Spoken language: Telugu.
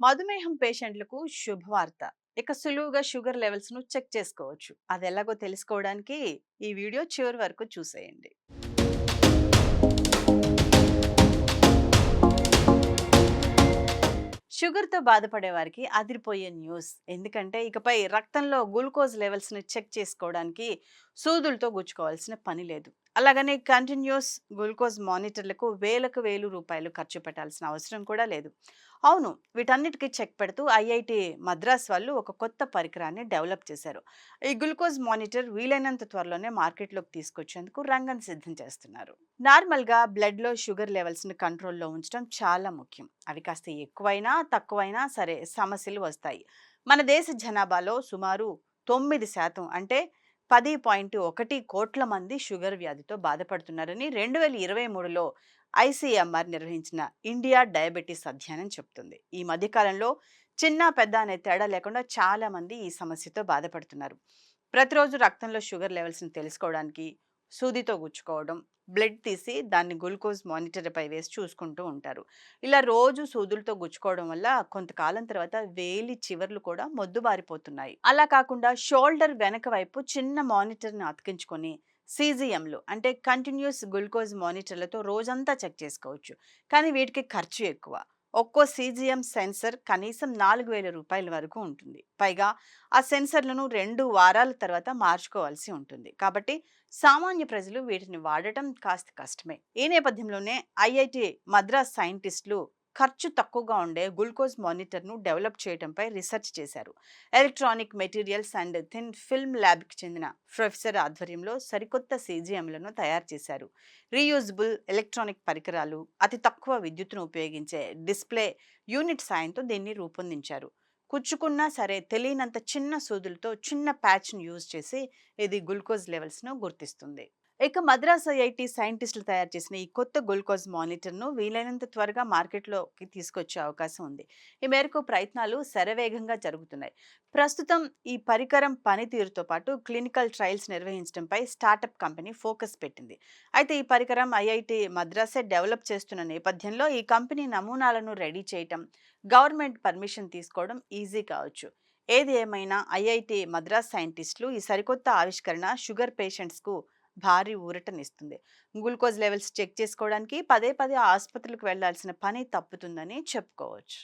మధుమేహం పేషెంట్లకు శుభవార్త. ఇక సులువుగా షుగర్ లెవెల్స్ ను చెక్ చేసుకోవచ్చు. అది ఎలాగో తెలుసుకోవడానికి ఈ వీడియో చివరి వరకు చూసేయండి. షుగర్‌తో బాధపడే వారికి అదిరిపోయే న్యూస్. ఎందుకంటే ఇకపై రక్తంలో గ్లూకోజ్ లెవెల్స్‌ని చెక్ చేసుకోవడానికి సూదులతో గుచ్చుకోవాల్సిన పని లేదు. అలాగని కంటిన్యూస్ గ్లూకోజ్ మానిటర్‌లకు వేలకు వేలు రూపాయలు ఖర్చు పెట్టాల్సిన అవసరం కూడా లేదు. అవును, వీటన్నిటికి చెక్ పెడుతూ ఐఐటీ మద్రాస్ వాళ్ళు ఒక కొత్త పరికరాన్ని డెవలప్ చేశారు. ఈ గ్లూకోజ్ మానిటర్ వీలైనంత త్వరలోనే మార్కెట్‌లోకి తీసుకొచ్చేందుకు రంగం సిద్ధం చేస్తున్నారు. నార్మల్‌గా బ్లడ్‌లో షుగర్ లెవెల్స్‌ని కంట్రోల్‌లో ఉంచడం చాలా ముఖ్యం. అవి కాస్త ఎక్కువైనా, తక్కువైనా సరే సమస్యలు వస్తాయి. మన దేశ జనాభాలో సుమారు 9% అంటే 10.1 కోట్ల మంది షుగర్ వ్యాధితో బాధపడుతున్నారని 2023లో ఐసీఎంఆర్ నిర్వహించిన ఇండియా డయాబెటీస్ అధ్యయనం చెప్తుంది. ఈ మధ్య కాలంలో చిన్న, పెద్ద అనే తేడా లేకుండా చాలా మంది ఈ సమస్యతో బాధపడుతున్నారు. ప్రతిరోజు రక్తంలో షుగర్ లెవెల్స్‌ని తెలుసుకోవడానికి సూదితో గుచ్చుకోవడం, బ్లడ్ తీసి దాన్ని గ్లూకోజ్ మానిటర్‌పై వేసి చూసుకుంటూ ఉంటారు. ఇలా రోజు సూదులతో గుచ్చుకోవడం వల్ల కొంతకాలం తర్వాత వేలి చివర్లు కూడా మొద్దుబారిపోతున్నాయి. అలా కాకుండా షోల్డర్ వెనక వైపు చిన్న మానిటర్‌ని అతికించుకొని సీజీఎంలు అంటే కంటిన్యూస్ గ్లూకోజ్ మానిటర్‌లతో రోజంతా చెక్ చేసుకోవచ్చు. కానీ వీటికి ఖర్చు ఎక్కువ. ఒక్కో సీజీఎం సెన్సర్ కనీసం 4,000 రూపాయల వరకు ఉంటుంది. పైగా ఆ సెన్సర్లను 2 వారాల తర్వాత మార్చుకోవాల్సి ఉంటుంది. కాబట్టి సామాన్య ప్రజలు వీటిని వాడటం కాస్త కష్టమే. ఈ నేపథ్యంలోనే ఐఐటి మద్రాస్ సైంటిస్టులు ఖర్చు తక్కువగా ఉండే గ్లూకోజ్ మానిటర్ను డెవలప్ చేయడంపై రీసెర్చ్ చేశారు. Electronic materials and thin film ల్యాబ్కి చెందిన ప్రొఫెసర్ ఆధ్వర్యంలో సరికొత్త సీజీఎంలను తయారు చేశారు. రీయూజబుల్ ఎలక్ట్రానిక్ పరికరాలు, అతి తక్కువ విద్యుత్తును ఉపయోగించే డిస్ప్లే యూనిట్ సాయంతో దీన్ని రూపొందించారు. కుచ్చుకున్నా సరే తెలియనంత చిన్న సూదులతో చిన్న ప్యాచ్ను యూజ్ చేసి ఇది గ్లూకోజ్ లెవెల్స్ను గుర్తిస్తుంది. ఇక మద్రాస్ ఐఐటి సైంటిస్టులు తయారు చేసిన ఈ కొత్త గ్లూకోజ్ మానిటర్ను వీలైనంత త్వరగా మార్కెట్లోకి తీసుకొచ్చే అవకాశం ఉంది. ఈ మేరకు ప్రయత్నాలు శరవేగంగా జరుగుతున్నాయి. ప్రస్తుతం ఈ పరికరం పనితీరుతో పాటు క్లినికల్ ట్రయల్స్ నిర్వహించడంపై స్టార్టప్ కంపెనీ ఫోకస్ పెట్టింది. అయితే ఈ పరికరం ఐఐటి మద్రాసే డెవలప్ చేస్తున్న నేపథ్యంలో ఈ కంపెనీ నమూనాలను రెడీ చేయటం, గవర్నమెంట్ పర్మిషన్ తీసుకోవడం ఈజీ కావచ్చు. ఏది ఏమైనా ఐఐటి మద్రాస్ సైంటిస్టులు ఈ సరికొత్త ఆవిష్కరణ షుగర్ పేషెంట్స్కు భారీ ఊరటనిస్తుంది. గ్లూకోజ్ లెవెల్స్ చెక్ చేసుకోవడానికి పదే పదే ఆసుపత్రులకు వెళ్లాల్సిన పని తప్పుతుందని చెప్పుకోవచ్చు.